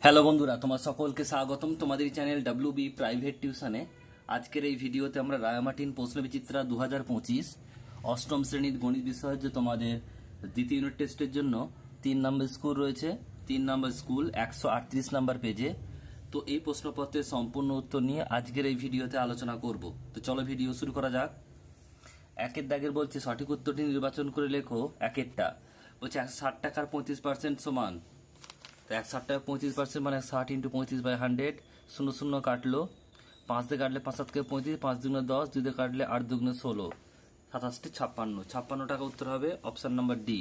Hello বন্ধুরা, তোমার সকলকে স্বাগতম তোমাদের চ্যানেল WB প্রাইভেট টিউশনে। আজকের এই ভিডিওতে আমরা রায়ামার্টিন প্রশ্নবিচিত্রা 2025 অষ্টম শ্রেণীর গণিত বিষয়ের যে তোমাদের দ্বিতীয় ইউনিট টেস্টের জন্য 3 নম্বর স্কুল রয়েছে, 3 নম্বর স্কুল 138 নম্বর পেজে। তো এই প্রশ্নপত্রের সম্পূর্ণ উত্তর নিয়ে আজকের এই ভিডিওতে আলোচনা করব। তো চলো ভিডিও শুরু করা যাক। একের দাগের বলছে সঠিক উত্তরটি নির্বাচন করে লেখো। একেরটা বলছে 160 টাকার 35% সমান, তো 160 টাকা 35% মানে 60 × 35/100। শূন্য শূন্য কাটলো, 5 দিয়ে কাটলে 5 7 35, 5 দুগুণে 10, 2 দিয়ে কাটলে 8 দুগুণে 16, 27 56 টাকা উত্তর হবে অপশন নাম্বার ডি।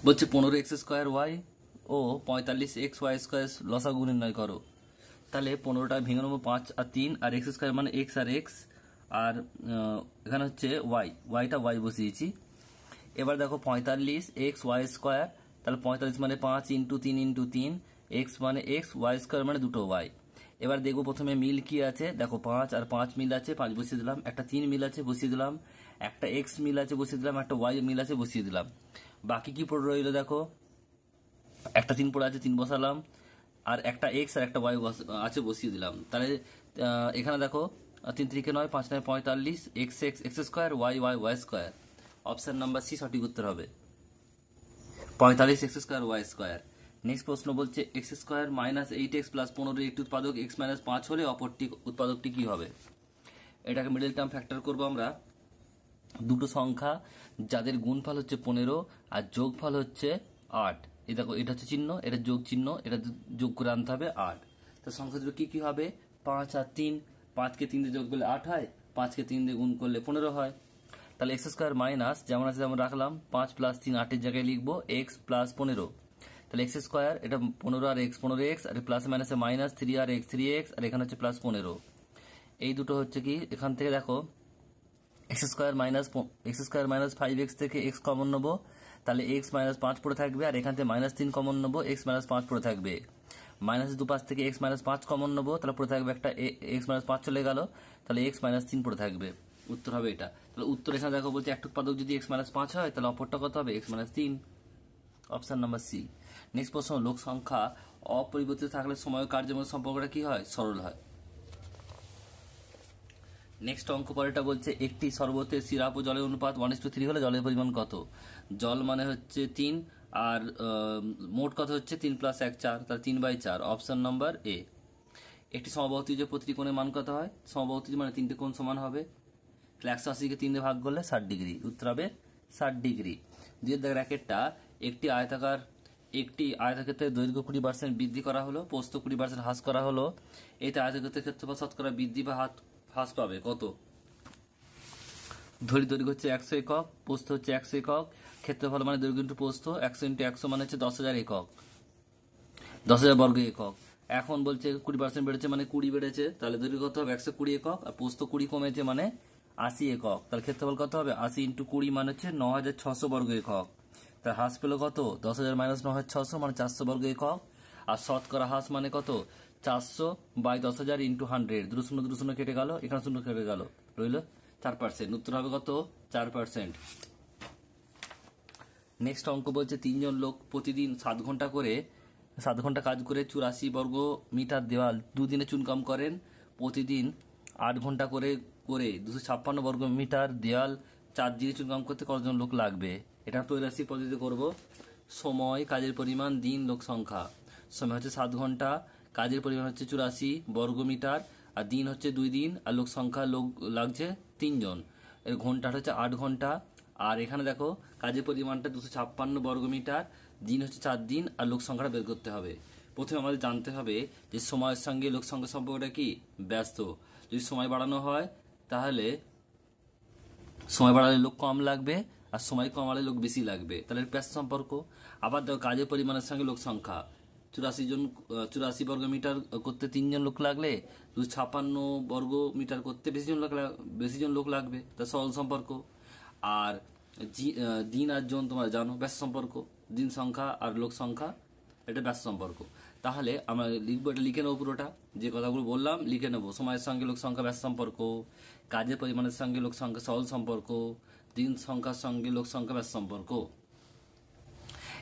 বলছে 15x² ও 45xy² লসাগু নির্ণয় করো। তাহলে 15টা ভেঙে নেবো 5 আর 3, আর x² মানে x আর x, আর এখানে হচ্ছে ওয়াইটা ওয়াই বসিয়েছি। এবার দেখো 45xy², তাহলে 45 মানে 5 × 3 × 3, x মানে x, y² মানে দুটো y। এবার দেখবো প্রথমে মিল কি আছে। দেখো 5 আর 5 মিল আছে, 5 বসিয়ে দিলাম। একটা 3 মিল আছে, বসিয়ে দিলাম। একটা x মিল আছে, বসিয়ে দিলাম। একটা y মিল আছে, বসিয়ে দিলাম। বাকি কি পড়ে রইলো দেখো, একটা 3 পড়ে আছে, 3 বসালাম। আর একটা x আর একটা y আছে, বসিয়ে দিলাম। তাহলে এখানে দেখো 3 3 9, 5 9 45, x x² y y² option number C সঠিক উত্তর হবে 45x² y²। নেক্সট প্রশ্ন বলছে x² - 8x + 15 একটি উৎপাদক x - 5 হলে অপরটি উৎপাদকটি কি হবে। এটাকে মিডল টার্ম ফ্যাক্টর করব আমরা। দুটো সংখ্যা যাদের গুণফল হচ্ছে 15 আর যোগফল হচ্ছে 8। এই দেখো, এটা হচ্ছে চিহ্ন, এটা যোগ চিহ্ন, এটা যোগ করে আনতে হবে 8। তো সংখ্যা দুটো কি কি হবে, 5 আর 3। 5কে 3 দিয়ে যোগ করলে 8 হয়, 5কে 3 দিয়ে গুণ করলে 15 হয়। তাহলে x² মাইনাস যেমন আছে তেমন রাখলাম, 5 + 3 8 এর জায়গায় লিখবো x + 15। তাহলে x² এটা 15 আর x 15x, আর প্লাস মাইনাসে মাইনাস 3 আর x 3x, আর এখানে হচ্ছে প্লাস 15। এই দুটো হচ্ছে কি, এখান থেকে দেখো x² - 5x থেকে x কমন নেবো, তাহলে x - 5 পড়ে থাকবে। আর এখান থেকে -3 কমন নেবো, x - 5 পড়ে থাকবে। মাইনাস দুপাশ থেকে x - 5 কমন নেবো, তাহলে পড়ে থাকবে একটা x - 5 চলে গেল, তাহলে x - 3 পড়ে থাকবে। উত্তর হবে এটা। তাহলে উত্তর এখানে দেখো বলছে একটা উৎপাদক যদি x - 5 হয়, তাহলে অপরটা কত হবে, x - 3, option number C. Next প্রশ্ন, লোক সংখ্যা অপরিবর্তিত থাকলে সময় ও কার্যের মধ্যে সম্পর্কটা কি হয়, সরল হয়। নেক্সট অঙ্ক পরেরটা বলছে একটি শরবতের সিরাপ ও জলের অনুপাত 1:3 হলে জলের পরিমাণ কত। জল মানে হচ্ছে 3, আর মোট কত হচ্ছে 3 + 1 4, তাহলে 3/4, অপশন নাম্বার এ। একটি সমবাহু প্রতিটি কোণের মান কত হয়। সমবাহু মানে 3টে কোণ সমান হবে, তাহলে 180কে 3 দিয়ে ভাগ করলে 60 ডিগ্রি, উত্তর হবে 60 ডিগ্রি। দুইয়ের দাগের একেরটা একটি আয়তক্ষেত্রের দৈর্ঘ্য 20% বৃদ্ধি করা হলো, প্রস্থ 20% হ্রাস করা হলো। এতে আয়তক্ষেত্রের ক্ষেত্রফল শতকরা বৃদ্ধি বা হ্রাস পাবে কত। দৈর্ঘ্য হচ্ছে 100 একক, প্রস্থ হচ্ছে 100 একক, ক্ষেত্রফল মানে দৈর্ঘ্য × প্রস্থ, 100 × 100 মানে হচ্ছে 10,000 একক, 10,000 বর্গ একক। এখন বলছে 20% বেড়েছে মানে 20 বেড়েছে, তাহলে দৈর্ঘ্য কত হবে 120 একক, আর প্রস্থ 20 কমেছে মানে 80 একক। তাহলে ক্ষেত্রফল কত হবে 80 × 20 মানে হচ্ছে 9,600 বর্গ একক। তার হ্রাস পেল কত, 10,000 - 9,600 মানে 400 বর্গ একক। আর শতকরা হ্রাস মানে কত, 400/10,000 × 100। দুটো শূন্য কেটে গেল, এখানে শূন্য কেটে গেল, রইল 4%। উত্তর হবে কত, 4%। নেক্সট অঙ্ক বলছে 3 জন লোক প্রতিদিন 7 ঘন্টা কাজ করে 84 বর্গ মিটার দেওয়াল 2 দিনে চুনকাম করেন। প্রতিদিন 8 ঘন্টা করে 256 বর্গ মিটার দেওয়াল 4 দিনে চুনকাম করতে কতজন লোক লাগবে। এটা ত্রৈরাশিক পদ্ধতি করব। সময়, কাজের পরিমাণ, দিন, লোক সংখ্যা। সময় হচ্ছে 7 ঘন্টা, কাজের পরিমাণ হচ্ছে 84 বর্গ মিটার, আর দিন হচ্ছে 2 দিন, আর লোক সংখ্যা লোক লাগছে 3 জন। এর ঘন্টা হচ্ছে 8 ঘন্টা। আর এখানে দেখো কাজের পরিমাণটা 256 বর্গ মিটার, দিন হচ্ছে 4 দিন, আর লোক সংখ্যাটা বের করতে হবে। প্রথমে আমাদের জানতে হবে যে সময়ের সঙ্গে লোক সংখ্যা সম্পর্কটা কি, ব্যস্ত। যদি সময় বাড়ানো হয় তাহলে সময় বাড়ালে লোক কম লাগবে, আর সময় কমালে লোক বেশি লাগবে, তাহলে ব্যস্ত সম্পর্ক। আবার দেখো কাজের পরিমাণের সঙ্গে লোক সংখ্যা 84 বর্গ মিটার করতে 3 জন লোক লাগলে 256 বর্গ মিটার করতে বেশি জন লোক লাগবে, তা সরল সম্পর্ক। আর দিন আর জন তোমরা জানো ব্যস্ত সম্পর্ক, দিন সংখ্যা আর লোক সংখ্যা এটা ব্যস্ত সম্পর্ক। তাহলে আমরা লিখবো, এটা লিখে নেবো পুরোটা, যে কথাগুলো বললাম লিখে নেবো। সময়ের সঙ্গে লোক সংখ্যা ব্যস্ত সম্পর্ক, কাজের পরিমাণের সঙ্গে লোক সংখ্যা সরল সম্পর্ক, দিন সংখ্যার সঙ্গে লোক সংখ্যা ব্যস্ত সম্পর্ক।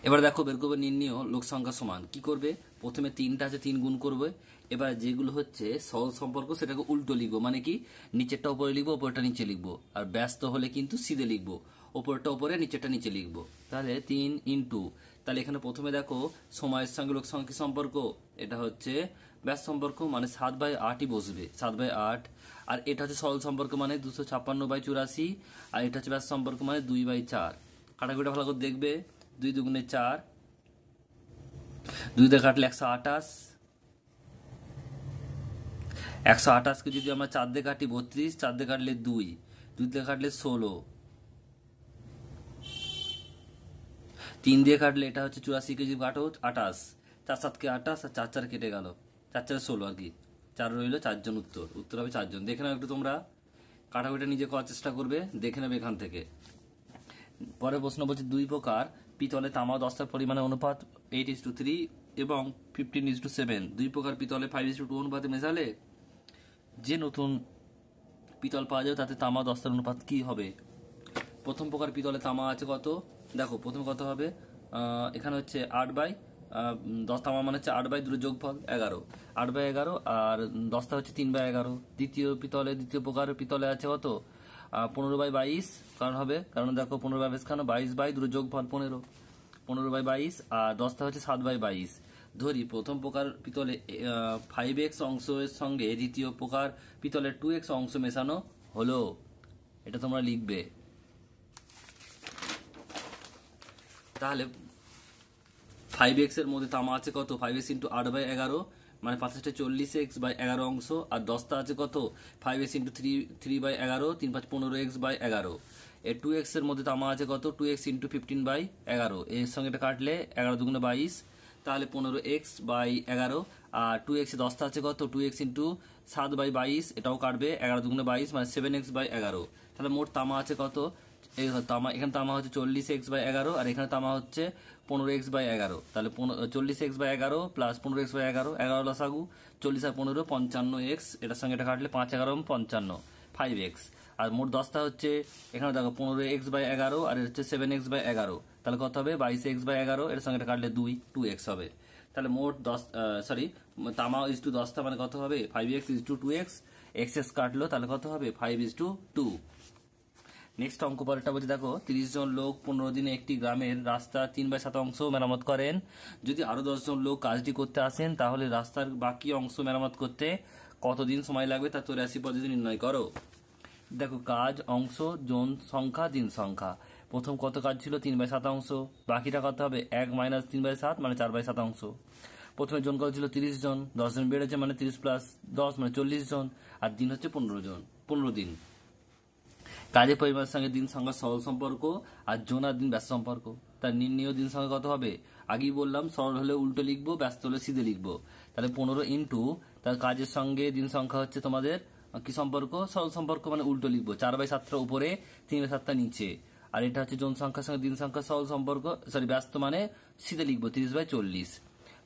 এবার দেখো বের করবে নির্ণয় লোক সংখ্যা সমান কি করবে, প্রথমে 3টা আছে 3 গুণ করবে, এবার যেগুলো হচ্ছে সহজ সম্পর্ক সেটাকে উল্টো লিখবো, মানে কি নিচেরটা উপরে লিখবো উপরটা নিচে লিখবো, আর ব্যস্ত হলে কিন্তু সিধে লিখবো, ওপরটা উপরে নিচেরটা নিচে লিখবো। তাহলে 3 ইন্টু, তাহলে এখানে প্রথমে দেখো সময়ের সঙ্গে লোক সংখ্যা সম্পর্ক, এটা হচ্ছে ব্যাস সম্পর্ক মানে 7/8ই বসবে, 7/8। আর এটা হচ্ছে সরল সম্পর্ক মানে 256/84, আর এটা হচ্ছে ব্যাস সম্পর্ক মানে 2/4। কাটাকুটা ভালো করে দেখবে, 2 দুগুণে 4, 2 দিয়ে কাটলে 128, 128কে যদি আমরা 4 দিয়ে কাটি 32, 4 দিয়ে কাটলে 2, 2 দিয়ে কাটলে 16, 3 দিয়ে কাটলে এটা হচ্ছে 84 কেজি কাটো 28, 4 7কে 28 আর 4 4 কেটে গেল, 4 4 16 আর কি, 4 রইল 4 জন, উত্তর হবে 4 জন। দেখে নাও একটু তোমরা, কাটাকুটা নিজে করার চেষ্টা করবে, দেখে নেবে এখান থেকে। পরের প্রশ্ন বলছে 2 প্রকার পিতলে তামা দস্তার পরিমাণের অনুপাত 8:3 এবং 15:7। 2 প্রকার পিতলে 5:2 অনুপাতে মেশালে যে নতুন পিতল পাওয়া যাবে তাতে তামা দস্তার অনুপাত কি হবে? প্রথম প্রকার পিতলে তামা আছে কত, দেখো প্রথমে কত হবে, এখানে হচ্ছে 8/10, তামা মানে হচ্ছে 8/2 যোগফল 11, 8/11, আর দস্তা হচ্ছে 3/11। দ্বিতীয় প্রকার পিতলে আছে কত, 15/22, কারণ হবে কারণ দেখো 15/22 কেন, 22/2 যোগফল 15, 15/22, আর দস্তা হচ্ছে 7/22। ধরি প্রথম প্রকার পিতলে 5x অংশের সঙ্গে দ্বিতীয় প্রকার পিতলের 2x অংশ মেশানো হলো, এটা তোমরা লিখবে। তাহলে 5x এর মধ্যে তামা আছে কত, 5x ইন্টু 8/11 মানে 5×40x/11 অংশ, আর দস্তা আছে কত 5x ইন্টু 3/11, 3 5 15x/11। এর 2x এর মধ্যে তামা আছে কত, 2x ইন্টু 15/11, এর সঙ্গে এটা কাটলে 11 দুগুণে 22, তাহলে 15x/11, আর 2x এ দস্তা আছে কত, 2x ইন্টু 7/22, এটাও কাটবে 11 দুগুণে 22 মানে 7x/11। তাহলে মোট তামা আছে কত, এখানে তামা হচ্ছে 40x/11, আর এখানে তামা হচ্ছে 15x/11। তাহলে 40x/11 প্লাস 15x/11, 11 লসাগু 40 আর 15 55x, এটার সঙ্গে এটা কাটলে 5 11 55, 5x। আর মোট দস্তা হচ্ছে এখানে দেখো 15x/11, আর হচ্ছে 7x/11, তাহলে কত হবে 22x/11, এর সঙ্গে এটা কাটলে 2x হবে। তাহলে মোট তামা ইস টু দস্তা মানে কত হবে 5x is to 2x, x কাটলো তাহলে কত হবে 5:2। নেক্সট অঙ্ক পরেরটা বলছে দেখো 30 জন লোক 15 দিনে একটি গ্রামের রাস্তার 3/7 অংশ মেরামত করেন। যদি আরো 10 জন লোক কাজটি করতে আসেন তাহলে রাস্তার বাকি অংশ মেরামত করতে কতদিন সময় লাগবে তা 83 পদ্ধতি নির্ণয় করো। দেখো কাজ, অংশ, জন সংখ্যা, দিন সংখ্যা। প্রথম কত কাজ ছিল 3/7 অংশ, বাকিটা কত হবে 1 - 3/7 মানে 4/7 অংশ। প্রথমে জন কত ছিল 30 জন, 10 জন বেড়েছে মানে 30 + 10 মানে 40 জন, আর দিন হচ্ছে 15 দিন। কাজের পরিমাণের সঙ্গে দিন সংখ্যা সরল সম্পর্ক, আর জন আর দিন ব্যস্ত সম্পর্ক। তার নির্ণয় দিন সংখ্যা কত হবে, আগেই বললাম সরল হলে উল্টো লিখবো, ব্যস্ত হলে সিধে লিখবো। তাহলে 15 ইন্টু তার কাজের সঙ্গে দিন সংখ্যা হচ্ছে তোমাদের কি সম্পর্ক, সরল সম্পর্ক মানে উল্টো লিখবো, 4/7টা উপরে 3/7টা নিচে, আর এটা হচ্ছে জন সংখ্যার সঙ্গে দিন সংখ্যা সরল সম্পর্ক, ব্যস্ত মানে সিধে লিখবো 30/40।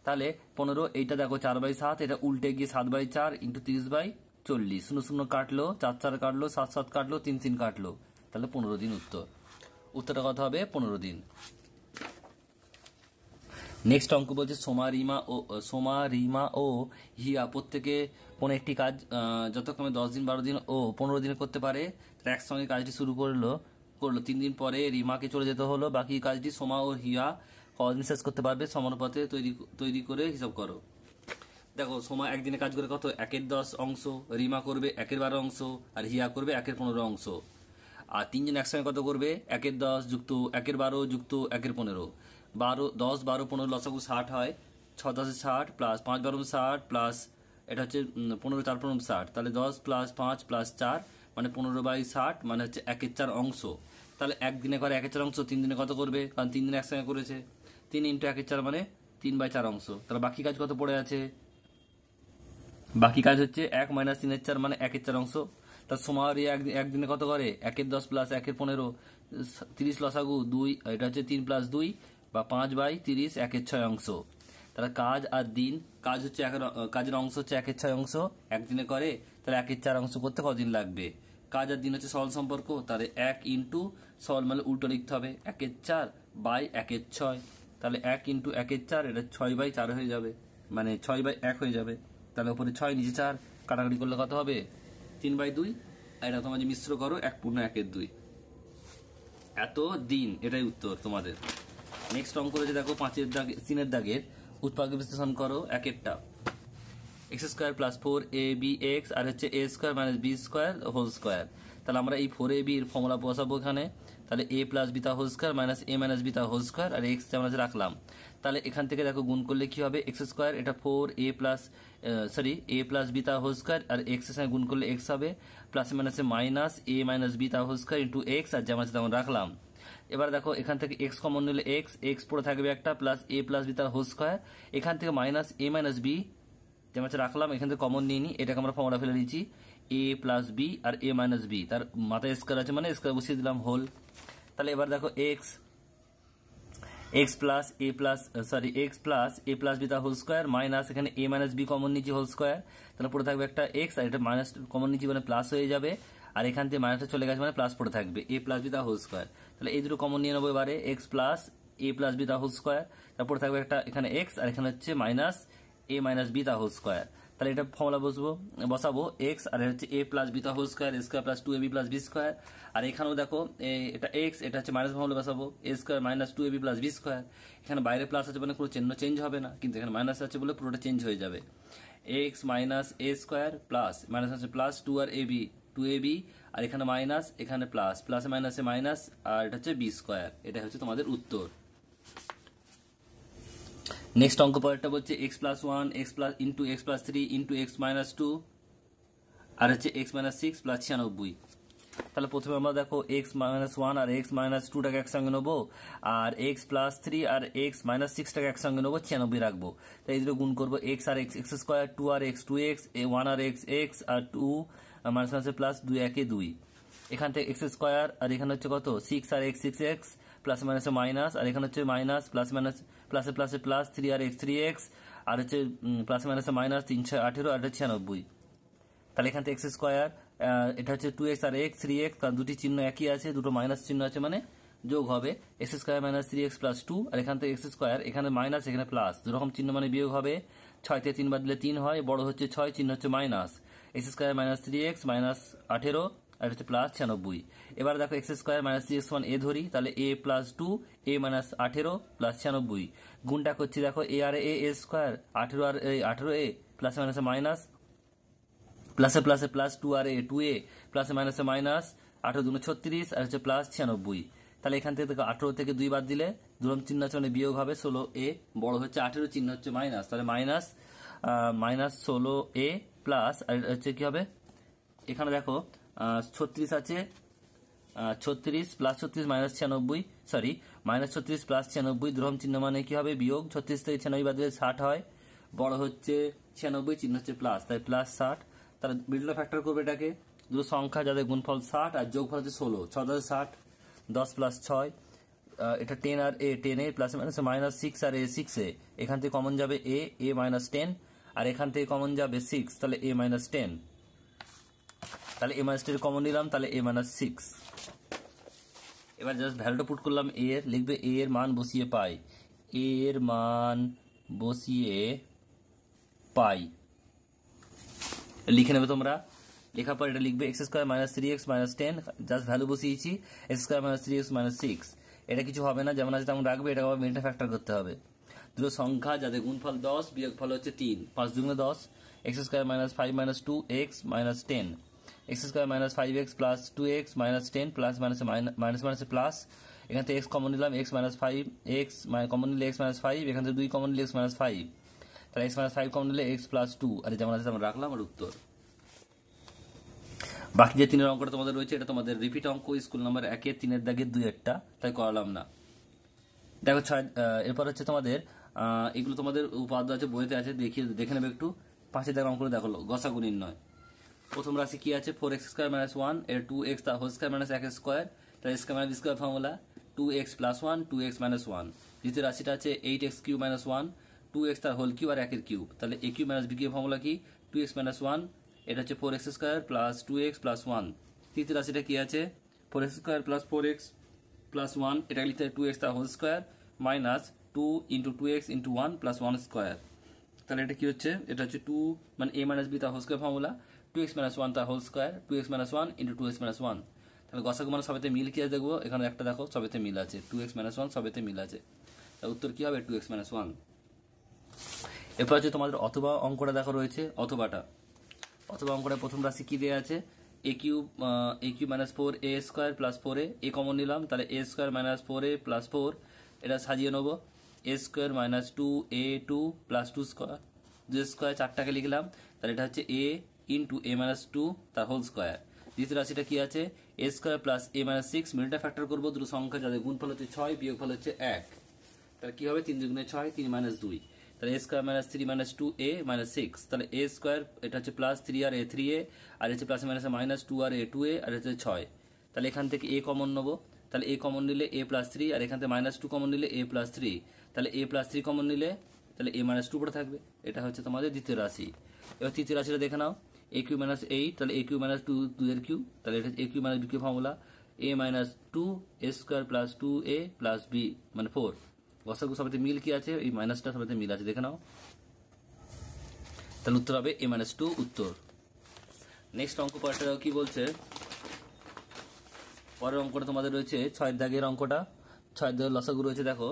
তাহলে 15, এইটা দেখো 4/7, এটা উল্টে গিয়ে 7/4 ইন্টু 30/40, 0 0 কাটলো, 4 4 কাটলো, 7 7 কাটলো, 3 3 কাটলো, তাহলে 15 দিন উত্তরটা কত হবে 15 দিন। নেক্সট অঙ্ক বলছে সোমা রিমা ও হিয়া প্রত্যেকে কোনো একটি কাজ যথাক্রমে 10 দিন 12 দিন ও 15 দিনে করতে পারে। তারা একসঙ্গে কাজটি শুরু করলো 3 দিন পরে রিমাকে চলে যেতে হলো। বাকি কাজটি সোমা ও হিয়া কদিন শেষ করতে পারবে, সমানুপাতে তৈরি করে হিসাব করো। দেখো সোমা একদিনে কাজ করে কত 1/10 অংশ, রিমা করবে 1/12 অংশ, আর হিয়া করবে 1/15 অংশ। আর তিনজন একসঙ্গে কত করবে 1/10 যুক্ত 1/12 যুক্ত 1/15, 10 12 15 লসাগু 60 হয়, 6 10 60 প্লাস 5 12 60 প্লাস এটা হচ্ছে 15 4 15 60, তাহলে 10 প্লাস 5 প্লাস 4 মানে 15/60 মানে হচ্ছে 1/4 অংশ। তাহলে একদিনে করে 1/4 অংশ, 3 দিনে কত করবে, কারণ 3 দিনে একসঙ্গে করেছে, 3 ইন্টু 1/4 মানে 3/4 অংশ। তাহলে বাকি কাজ কত পড়ে আছে, বাকি কাজ হচ্ছে 1 - 3/4 মানে 1/4 অংশ। তার সময় একদিনে কত করে 1/10 প্লাস 1/15, 30 লসাগু 2, এটা হচ্ছে 3 প্লাস 2 বা 5/30, 1/6 অংশ। তাহলে কাজ আর দিন, কাজ হচ্ছে কাজের অংশ হচ্ছে 1/6 অংশ, একদিনে করে, তাহলে 1/4 অংশ করতে কদিন লাগবে। কাজ আর দিন হচ্ছে সরল সম্পর্ক, তাহলে 1 ইন্টু সরল মানে উল্টো লিখতে হবে 1/4/1/6। তাহলে 1 ইন্টু 1-এর 4, এটা 6/4 হয়ে যাবে, মানে 6/1 হয়ে যাবে। তাহলে উপরে 6 নিচে 4, কাটাকাটি করলে কত হবে? 3/2। আর এটা তোমার মিশ্র করো 1/1/2। এত দিন, এটাই উত্তর তোমাদের। নেক্সট অঙ্ক রয়েছে দেখো 5-এর দাগে 3-এর দাগের উৎপাদক বিশ্লেষণ করো 1-এরটা। x² + 4ab(x) আর হচ্ছে a² - b² হোল স্কোয়ার। তাহলে আমরা এই 4ab এর ফর্মুলা বসাবো এখানে। তাহলে a + β² - a - β² আর x যেমন আছে রাখলাম। তাহলে এখান থেকে দেখো গুণ করলে কি হবে? x², এটা 4a + β² আর x এর সঙ্গে গুণ করলে x হবে, প্লাসে মাইনাসে মাইনাস a - β² ইন্টু x, আর যেমন আছে তেমন রাখলাম। এবার দেখো এখান থেকে x কমন নিলে x পড়ে থাকবে একটা, প্লাস a + β²। এখান থেকে মাইনাস a - b যেমন আছে রাখলাম, এখান থেকে কমন নিয়ে নিই, এটাকে আমরা ফর্মুলা ফেলে দিচ্ছি a + b R a - b, তার মাথায় স্কয়ার আছে মানে স্কয়ার বসিয়ে দিলাম হোল। তাহলে এবার দেখো x প্লাস a β² মাইনাস এখানে a - b কমন নিচ্ছি হোল স্কয়ার, তাহলে পড়ে থাকবে একটা x, আর এটা মাইনাস কমন নিচ্ছি মানে প্লাস হয়ে যাবে, আর এখান থেকে মাইনাসটা চলে গেছে মানে প্লাস পড়ে থাকবে a + β²। তাহলে এই দুটো কমন নিয়ে নেবো এবারে, x প্লাস a + β², তারপর থাকবে একটা এখানে x, আর এখানে হচ্ছে মাইনাস a - β²। তাহলে এটা ফর্মুলা বসাবো x, আর হচ্ছে a + β² a² + 2ab + b²। আর এখানেও দেখো এটা x, এটা হচ্ছে মাইনাস ফর্মুলা বসাবো a² - 2ab + b²। এখানে বাইরে প্লাস আছে মানে কোনো চিহ্ন চেঞ্জ হবে না, কিন্তু এখানে মাইনাস আছে বলে পুরোটা চেঞ্জ হয়ে যাবে। x - a² প্লাস মাইনাস আছে প্লাস 2 আর ab, আর এখানে মাইনাস, এখানে প্লাস, প্লাসে মাইনাসে মাইনাস, আর এটা হচ্ছে b²। এটা হচ্ছে তোমাদের উত্তর। নেক্সট অঙ্ক পরেরটা বলছে x + 1 into x + 3 into x - 2 আর হচ্ছে x - 6 + 96। তাহলে প্রথমে আমরা দেখো x - 1 আর x - 2টাকে একসঙ্গে নেবো, আর x + 3 আর x - 6টাকে একসঙ্গে নেবো, 96 রাখবো। তাই এই দুটো গুণ করবো, x আর x² 2 আর x 2x, 1 আর x আর 2 মাইনাসে প্লাস 2 1 2। এখান থেকে x² আর এখানে হচ্ছে কত 6 আর x 6x, প্লাস মাইনাসে মাইনাস, আর এখানে হচ্ছে মাইনাস প্লাস মাইনাস প্লাসে প্লাসে প্লাস 3 আর x 3x, আর হচ্ছে প্লাস মাইনাসে মাইনাস 3 6 18 আর 96। তাহলে এখান থেকে x², এটা হচ্ছে 2x আর x 3x, কারণ দুটি চিহ্ন একই আছে, দুটো মাইনাস চিহ্ন আছে মানে যোগ হবে, x² - 3x + 2, আর এখান থেকে x², এখানে মাইনাস এখানে প্লাস, দুরকম চিহ্ন মানে বিয়োগ হবে। 6 থেকে 3 বাদ দিলে 3 হয়, বড় হচ্ছে 6, চিহ্ন হচ্ছে মাইনাস, x² - 3x - 18 আর হচ্ছে প্লাস 96। এবার দেখো x² - 3x a ধরি, তাহলে a + 2 a - 18 প্লাস 96। গুণটা করছি দেখো a আর a² 18 আর 18a, প্লাস মাইনাসে মাইনাস, প্লাসে প্লাসে প্লাস 2 আর 2a, প্লাসে মাইনাসে মাইনাস, 18 2 36 আর হচ্ছে প্লাস 96। তাহলে এখান থেকে 18 থেকে 2 বাদ দিলে দুরকম চিহ্ন আছে মানে বিয়োগ হবে, 16a, বড় হচ্ছে 18, চিহ্ন হচ্ছে মাইনাস, তাহলে মাইনাস 16a প্লাস, আর হচ্ছে কি হবে এখানে দেখো 36 আছে, 36 plus 36 minus 96, sorry minus 36 plus 96, দুরকম চিহ্ন মানে কি হবে বিয়োগ, 36 থেকে 96 বাদ দিলে 60 হয়, বড় হচ্ছে 96, চিহ্ন হচ্ছে প্লাস, তাই প্লাস 60। তাহলে মিডল ফ্যাক্টর করবে এটাকে, দুটো সংখ্যা যাদের গুণফল 60 আর যোগফল হচ্ছে 16, 6 10 60, 10 প্লাস 6, এটা 10 আর a 10a প্লাস মাইনাস 6 আর a 6a, এখান থেকে কমন যাবে a -10, আর এখান থেকে কমন যাবে 6, তাহলে a -10, তাহলে a -10 কমন নিলাম, তাহলে a -6। এবার জাস্ট ভ্যালুটা পুট করলাম a এর, লিখবে a এর মান বসিয়ে পাই, a এর মান বসিয়ে পাই লিখে নেবে তোমরা। লেখার পর এটা লিখবে x² - 3x - 10, জাস্ট ভ্যালু বসিয়েছি, x² - 3x - 6, এটা কিছু হবে না, যেমন আছে তেমন রাখবে, এটা আবার মিডল ফ্যাক্টর করতে হবে। দুটো সংখ্যা যাদের গুণফল 10 বিয়োগফল হচ্ছে 3, 5 2 10, x² - 5 - 2x - 10, x² - 5x plus 2x - 10 plus minus plus, এখান থেকে x কমন নিলাম, x - 5, x কমন নিলে x - 5, এখান থেকে 2 কমন নিলে x - 5, তাহলে x - 5 কমন নিলে x + 2, আর যেমন আছে তেমন রাখলাম, আর উত্তর। বাকি যে 3-এর অঙ্কটা তোমাদের রয়েছে, এটা তোমাদের রিপিট অঙ্ক, স্কুল নাম্বার 1-এর 3-এর দাগের 2-এরটা, তাই করালাম না। দেখো এরপর হচ্ছে তোমাদের এগুলো তোমাদের উপাদ্য আছে, বইতে আছে, দেখে নেবে একটু। 5-এর দাগের অঙ্কগুলো দেখো, গসাগু নির্ণয়। প্রথম রাশি কি আছে, 4x² - 1, এর 2x তার হোল স্কয়ার - x², তার square - b² formula 2x + 1 2x - 1। দ্বিতীয় রাশিটা আছে 8x³ - 1, 2x তার হোল কিউব আর 1-এর কিউব, তাহলে a³ - b³ ফর্মুলা কি 2x - 1, এটা হচ্ছে 4x² + 2x + 1। তৃতীয় রাশিটা কি আছে 4x² + 4x + 1, এটা লিখতে হয় 2x তার whole square minus two into two x into one plus one square. তাহলে এটা কি হচ্ছে, এটা হচ্ছে টু মানে এ মাইনাস বি তার whole square formula, two x minus one তার whole square, two x minus one into two x minus one. তাহলে গসাগু মানে সবেতে মিল কি আছে দেখবো, এখানে একটা দেখো সবেতে মিল আছে, টু এক্স মাইনাস ওয়ান সবেতে মিল আছে, তাহলে উত্তর কি হবে টু এক্স মাইনাস ওয়ান। এরপর হচ্ছে তোমাদের অথবা অঙ্কটা দেখো রয়েছে, অথবা অঙ্কটা প্রথম রাশি কি দেওয়া আছে, এ cube minus four A square plus four a common নিলাম, তাহলে এ স্কোয়ার মাইনাস ফোর এ প্লাস ফোর, এটা সাজিয়ে নেবো, এ স্কোয়ার মাইনাস টু এ টু প্লাস টু স্কোয়ার, দু স্কোয়ার চারটাকে লিখলাম, তাহলে এটা হচ্ছে এ ইন্টু এ মাইনাস টু তার হোল স্কোয়ার। দ্বিতীয় রাশিটা কি আছে, এ স্কোয়ার প্লাস এ মাইনাস সিক্স, মিডলটা ফ্যাক্টর করবো, দুটো সংখ্যা যাদের গুণফল হচ্ছে ছয় বিয়োগফল হচ্ছে এক, তাহলে কি হবে তিন দুগুণে ছয়, তিন মাইনাস দুই, তাহলে এ square minus three minus two A minus six, তাহলে এ স্কোয়ার এটা হচ্ছে প্লাস থ্রি আর এ থ্রি এ, আর হচ্ছে প্লাস মাইনাস মাইনাস টু আর এ টু এ, আর হচ্ছে ছয়, তাহলে এখান থেকে এ কমন নেবো, তাহলে এ কমন নিলে এ প্লাস থ্রি, আর এখান থেকে মাইনাস টু কমন নিলে এ প্লাস থ্রি, তাহলে এ প্লাস থ্রি কমন নিলে তাহলে এ মাইনাস টু পড়ে থাকবে, এটা হচ্ছে তোমাদের দ্বিতীয় রাশি। এবার তৃতীয় রাশিটা দেখে নাও, এ কিউ মাইনাস এইট, তাহলে A cube minus two two এর কিউ, তাহলে এটা A cube minus B cube formula, A minus two A square plus two A plus B মানে ফোর, গসাগু সবাইতে মিল কি আছে, এই মাইনাসটা সবাইতে মিল আছে দেখে নাও, তাহলে উত্তর হবে এ মাইনাস টু উত্তর। নেক্সট অঙ্ক পরেরটা কি বলছে, পরের অঙ্কটা তোমাদের রয়েছে ছয়ের দাগের অঙ্কটা, ছয়ের দাগের লসাগু রয়েছে দেখো,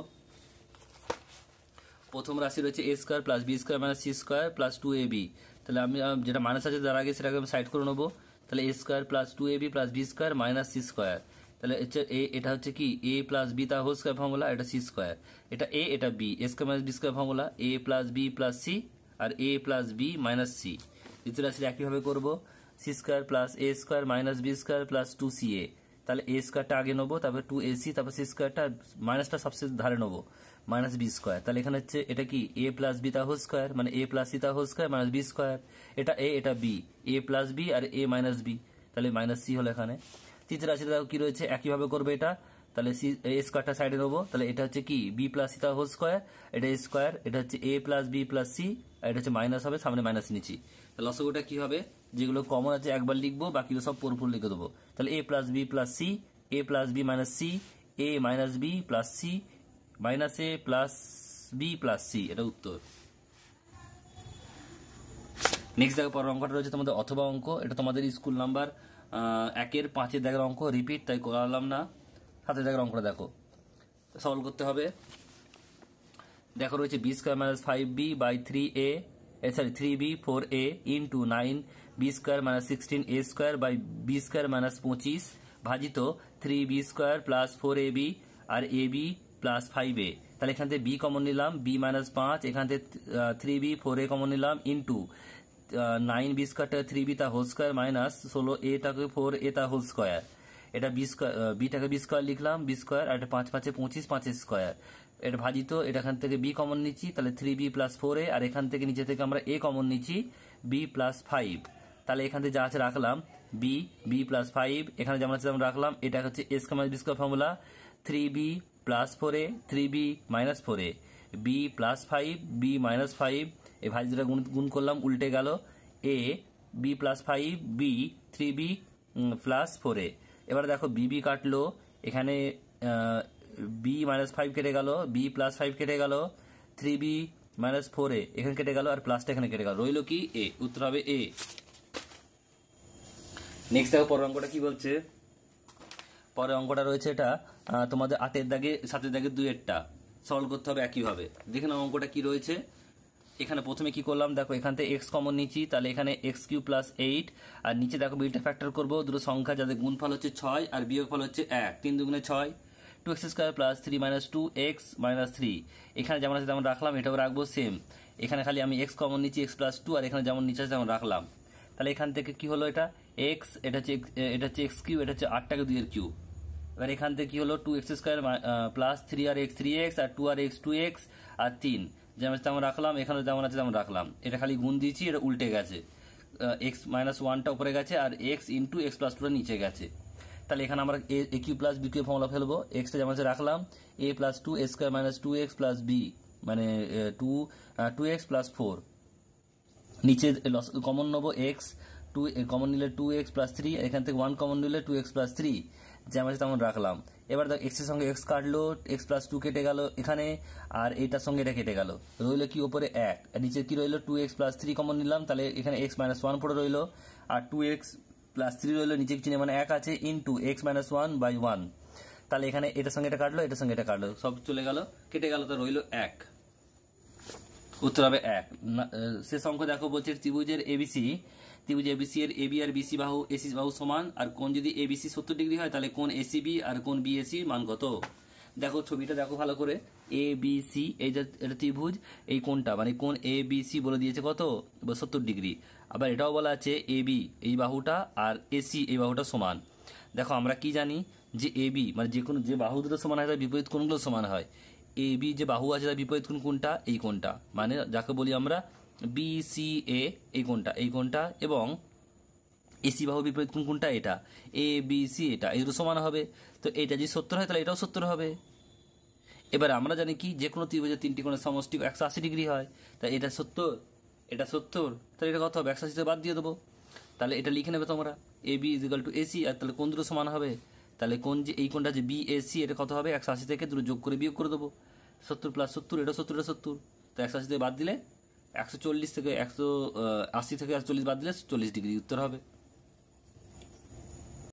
প্রথম রাশি রয়েছে A square plus B square minus C square plus two A B, তাহলে আমি যেটা মাইনাস আছে তার আগে সেটাকে আমি সাইড করে নেবো, তাহলে এ স্কোয়ার প্লাস টু এ b plus B square minus C square, তাহলে এটা হচ্ছে কি এ প্লাস বি তার হোল স্কোয়ার ফর্মুলা, এটা সি স্কোয়ার, এটা এ এটা B, a square minus B square formula, a plus b plus c আর a plus b minus c. দ্বিতীয় রাশি একইভাবে করবো, c square plus a square minus B square plus two c a, তাহলে a স্কোয়ারটা আগে নেবো, তারপর টু এ সি, তারপর সি স্কোয়ারটা মাইনাসটা সবচেয়ে ধারে নেবো, মাইনাস বি স্কোয়ার, তাহলে এখানে হচ্ছে এটা কি এ প্লাস বি তা হোল স্কোয়ার মানে এ প্লাস সি তা whole square minus B square, এটা এ এটা বি, এ প্লাস বি আর এ মাইনাস বি, তাহলে মাইনাস সি হলো এখানে। তৃতীয় রাশিটা কি রয়েছে একইভাবে করবে এটা, তাহলে সি এ স্কোয়ারটা সাইডে নেবো, তাহলে এটা হচ্ছে কি বি প্লাস সি তা হোল স্কোয়ার, এটা স্কোয়ার, এটা হচ্ছে এ প্লাস বি প্লাস সি, আর এটা হচ্ছে মাইনাস হবে, সামনে মাইনাস নিচ্ছি, তাহলে লসাগুটা কি হবে, যেগুলো কমন আছে একবার লিখবো, বাকিগুলো সব পুরোপুরি লিখে দেবো, তাহলে a plus b plus c, a plus b minus c, a minus b plus c minus a plus b plus c, এটা উত্তর। নেক্সট দেখো পরের অঙ্কটা রয়েছে তোমাদের অথবা অঙ্ক, এটা তোমাদের স্কুল নাম্বার একের পাঁচের দাগের অঙ্ক, রিপিট তাই করালাম না, সাতের দাগের অঙ্কটা দেখো, সলভ করতে হবে। দেখো রয়েছে b square minus five b by three a sorry three b four a into nine b square minus sixteen a square by b square minus পঁচিশ ভাজিত three b square plus four a b আর a b plus five a, তাহলে এখান থেকে b common নিলাম, b minus পাঁচ, এখান থেকে three b four a common নিলাম ইন্টু নাইন বি স্কোয়ারটা থ্রি বি তা হোল স্কোয়ার মাইনাস ষোলো এটাকে ফোর এ তা হোল স্কোয়ার, এটা বি স্কোয়ার বিটাকে বি স্কোয়ার লিখলাম বি স্কোয়ার, আর এটা পাঁচ পাঁচে পঁচিশ পাঁচের স্কোয়ার, এটা ভাজিত, এটা এখান থেকে বি কমন নিচ্ছি, তাহলে থ্রি বি প্লাস ফোর এ, আর এখান থেকে নিচে থেকে আমরা এ কমন নিচ্ছি বি প্লাস ফাইভ, তাহলে এখান থেকে যা আছে রাখলাম বি বি প্লাস ফাইভ, এখানে যেমন আছে তেমন রাখলাম, এটা হচ্ছে a square minus B square formula, three b plus four a three b minus four a b plus five b minus five, এই ভাজিটা গুণ করলাম উল্টে গেল, a b plus five b three b plus four a. এবার দেখো B B কাটলো, এখানে বি মাইনাস ফাইভ কেটে গেল, বি প্লাস ফাইভ কেটে গেল, থ্রি বি মাইনাস ফোর এ এখানে কেটে গেল, আর প্লাসটা এখানে কেটে গেল, রইল কি এ, উত্তর হবে এ। নেক্সট দেখো পরের অঙ্কটা কি বলছে, পরের অঙ্কটা রয়েছে এটা তোমাদের আটের দাগে সাতের দাগে দুইয়েরটা, সলভ করতে হবে একইভাবে। দেখে নাও অঙ্কটা কি রয়েছে, এখানে প্রথমে কি করলাম দেখো, এখান থেকে এক্স কমন নিচ্ছি, তাহলে এখানে এক্স কিউ প্লাস এইট, আর নিচে দেখো বিটা ফ্যাক্টর করবো, দুটো সংখ্যা যাদের গুণফল হচ্ছে ছয় আর বিয়োগফল হচ্ছে এক, তিন দুগুণে ছয়, two x square plus three minus two x minus three, এখানে যেমন আছে তেমন রাখলাম, এটাও রাখবো সেম, এখানে খালি আমি এক্স কমন নিচ্ছি এক্স প্লাস টু, আর এখানে যেমন নিচে আছে তেমন রাখলাম, তাহলে এখান থেকে কি হলো, এটা এক্স, এটা হচ্ছে এক্স কিউ, এটা হচ্ছে আটটাকে দুইয়ের কিউ, এবার এখান থেকে কি হলো two x square plus three আর এক্স থ্রি এক্স আর টু আর এক্স টু এক্স আর তিন, যেমন তেমন রাখলাম, এখানে যেমন আছে তেমন রাখলাম, এটা খালি গুণ দিয়েছি, এটা উল্টে গেছে, এক্স মাইনাস ওয়ানটা উপরে গেছে আর এক্স ইন্টু এক্স প্লাস টুটা নিচে গেছে, তাহলে এখানে আমরা a cube plus b cube formula ফেলবো, এক্সটা যেমন আছে রাখলাম, a plus two A square minus two x plus B মানে টু এক্স প্লাস ফোর, নিচে কমন নেবো এক্স, টু কমন নিলে টু এক্স প্লাস থ্রি, এখান থেকে ওয়ান কমন নিলে টু এক্স প্লাস থ্রি, যেমন আছে তেমন রাখলাম। এবার দেখ এক্সের সঙ্গে এক্স কাটলো, এক্স প্লাস টু কেটে গেল এখানে, আর এইটার সঙ্গে এটা কেটে গেল, রইলো কি ওপরে এক, আর নিচে কি রইলো 2x প্লাস 3 কমন নিলাম, তাহলে এখানে x মাইনাস 1 পড়ে রইলো, আর 2x প্লাস 3 রইলো নিচে চিহ্নে মানে 1 আছে, ইন্টু x মাইনাস 1 বাই 1। তাহলে এখানে এটার সঙ্গে এটা কাটলো, এটার সঙ্গে এটা কাটলো, সব চলে গেল, কেটে গেল, তো রইলো 1। উত্তর হবে 1। শেষ অঙ্ক দেখো, বলছে ত্রিভুজের এবিসি, ত্রিভুজ এবিসি এর এবি আর বিসি বাহু এসি বাহু সমান, আর কোণ যদি এবিসি 70 ডিগ্রি হয় তাহলে কোণ এসিবি আর কোণ বিএসি মান কত। দেখো ছবিটা দেখো ভালো করে, এ বি সি, এই যে এটা ত্রিভুজ, এই কোণটা মানে কোণ এ বি সি বলে দিয়েছে কত 70 ডিগ্রি। আবার এটাও বলা আছে এ বি এই বাহুটা আর এসি এই বাহুটা সমান। দেখো আমরা কি জানি যে এ বি মানে যে কোনো যে বাহু দুটো সমান হয় তার বিপরীত কোণগুলো সমান হয়। এ বি যে বাহু আছে তার বিপরীত কোণ কোনটা, এই কোণটা, মানে যাকে বলি আমরা বি সি এ, এই কোণটা এবং এসি বাহু বিপরীত কোণ কোনটা, এটা এ বি সি, এটা এই দুটো সমান হবে। তো এটা যদি 70 হয় তাহলে এটাও 70 হবে। এবার আমরা জানি কি যে কোনো ত্রিভুজের তিনটি কোণের সমষ্টি 180 ডিগ্রি হয়, তাই এটা 70, এটা 70, তাহলে এটা কত হবে 180 থেকে বাদ দিয়ে দেবো। তাহলে এটা লিখে নেবে তোমরা, A B is equal to AC, আর তাহলে কোণ দুটো সমান হবে, তাহলে কোণ যে এই কোণটা যে বি এসি এটা কত হবে 180 থেকে দুটো যোগ করে বিয়োগ করে দেবো, 70 প্লাস 70, এটা 70, এটা 70, তো 180 থেকে বাদ দিলে 140 থেকে 180 থেকে 140 বাদ দিলে 40 ডিগ্রি উত্তর হবে।